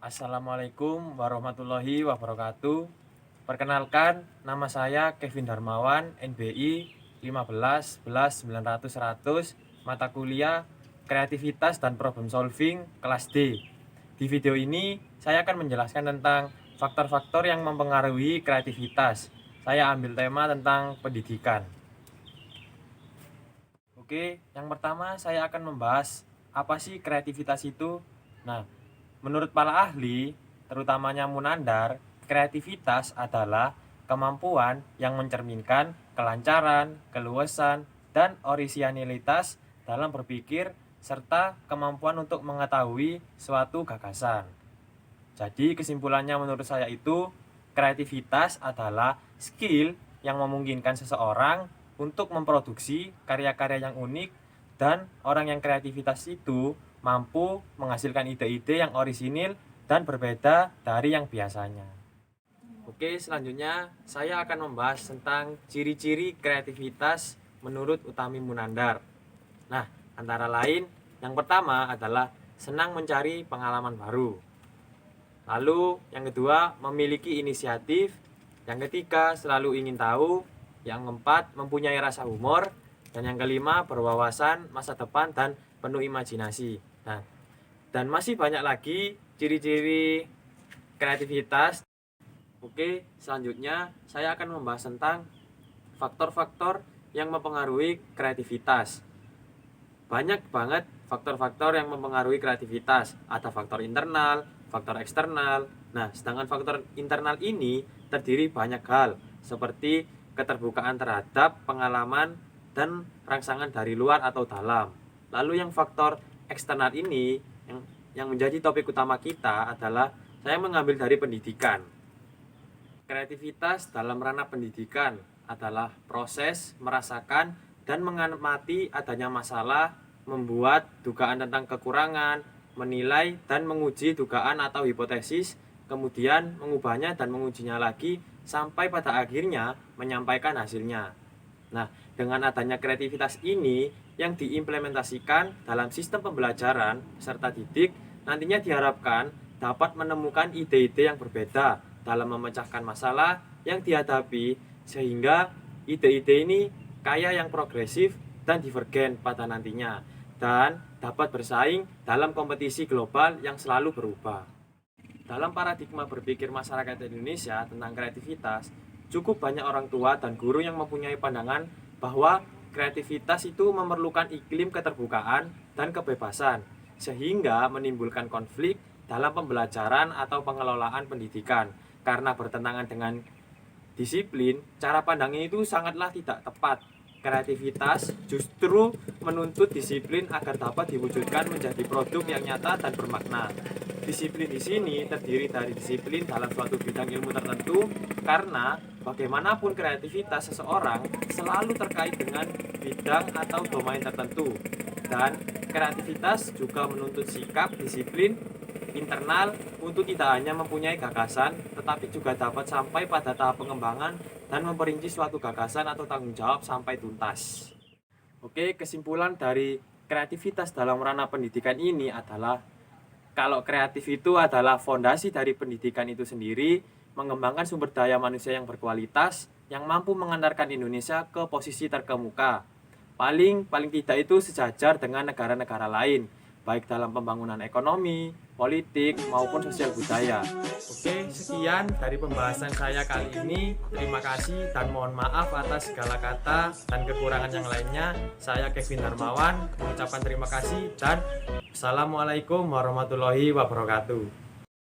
Assalamualaikum warahmatullahi wabarakatuh. Perkenalkan, nama saya Kevin Darmawan, NBI 15 11 900 100, mata kuliah Kreativitas dan Problem Solving kelas D. Di video ini, saya akan menjelaskan tentang faktor-faktor yang mempengaruhi kreativitas. Saya ambil tema tentang pendidikan. Oke, yang pertama saya akan membahas apa sih kreativitas itu. Nah, menurut para ahli, terutamanya Munandar, kreativitas adalah kemampuan yang mencerminkan kelancaran, keluasan, dan orisinalitas dalam berpikir serta kemampuan untuk mengetahui suatu gagasan. Jadi kesimpulannya menurut saya itu, kreativitas adalah skill yang memungkinkan seseorang untuk memproduksi karya-karya yang unik, dan orang yang kreativitas itu mampu menghasilkan ide-ide yang orisinil dan berbeda dari yang biasanya. Oke, selanjutnya saya akan membahas tentang ciri-ciri kreativitas menurut Utami Munandar. Nah, antara lain yang pertama adalah senang mencari pengalaman baru. Lalu yang kedua, memiliki inisiatif. Yang ketiga, selalu ingin tahu. Yang keempat, mempunyai rasa humor. Dan yang kelima, berwawasan masa depan dan penuh imajinasi. Nah, dan masih banyak lagi ciri-ciri kreativitas. Oke, selanjutnya saya akan membahas tentang faktor-faktor yang mempengaruhi kreativitas. Banyak banget faktor-faktor yang mempengaruhi kreativitas. Ada faktor internal, faktor eksternal. Nah, sedangkan faktor internal ini terdiri banyak hal, seperti keterbukaan terhadap pengalaman dan rangsangan dari luar atau dalam. Lalu yang faktor eksternal ini yang menjadi topik utama kita adalah saya mengambil dari pendidikan. Kreativitas dalam ranah pendidikan adalah proses merasakan dan mengamati adanya masalah, membuat dugaan tentang kekurangan, menilai dan menguji dugaan atau hipotesis, kemudian mengubahnya dan mengujinya lagi sampai pada akhirnya menyampaikan hasilnya. Nah, dengan adanya kreativitas ini yang diimplementasikan dalam sistem pembelajaran serta didik, nantinya diharapkan dapat menemukan ide-ide yang berbeda dalam memecahkan masalah yang dihadapi, sehingga ide-ide ini kaya yang progresif dan divergen pada nantinya, dan dapat bersaing dalam kompetisi global yang selalu berubah. Dalam paradigma berpikir masyarakat Indonesia tentang kreativitas, cukup banyak orang tua dan guru yang mempunyai pandangan bahwa kreativitas itu memerlukan iklim keterbukaan dan kebebasan, sehingga menimbulkan konflik dalam pembelajaran atau pengelolaan pendidikan. Karena bertentangan dengan disiplin, cara pandang ini itu sangatlah tidak tepat. Kreativitas justru menuntut disiplin agar dapat diwujudkan menjadi produk yang nyata dan bermakna. Disiplin di sini terdiri dari disiplin dalam suatu bidang ilmu tertentu, karena bagaimanapun kreativitas seseorang selalu terkait dengan bidang atau domain tertentu. Dan kreativitas juga menuntut sikap disiplin internal untuk tidak hanya mempunyai gagasan, tetapi juga dapat sampai pada tahap pengembangan dan memperinci suatu gagasan atau tanggung jawab sampai tuntas. Oke, kesimpulan dari kreativitas dalam ranah pendidikan ini adalah kalau kreatif itu adalah fondasi dari pendidikan itu sendiri, mengembangkan sumber daya manusia yang berkualitas, yang mampu mengantarkan Indonesia ke posisi terkemuka. Paling tidak itu sejajar dengan negara-negara lain, baik dalam pembangunan ekonomi, politik, maupun sosial budaya. Oke, sekian dari pembahasan saya kali ini. Terima kasih dan mohon maaf atas segala kata dan kekurangan yang lainnya. Saya Kevin Darmawan mengucapkan terima kasih dan Assalamualaikum warahmatullahi wabarakatuh.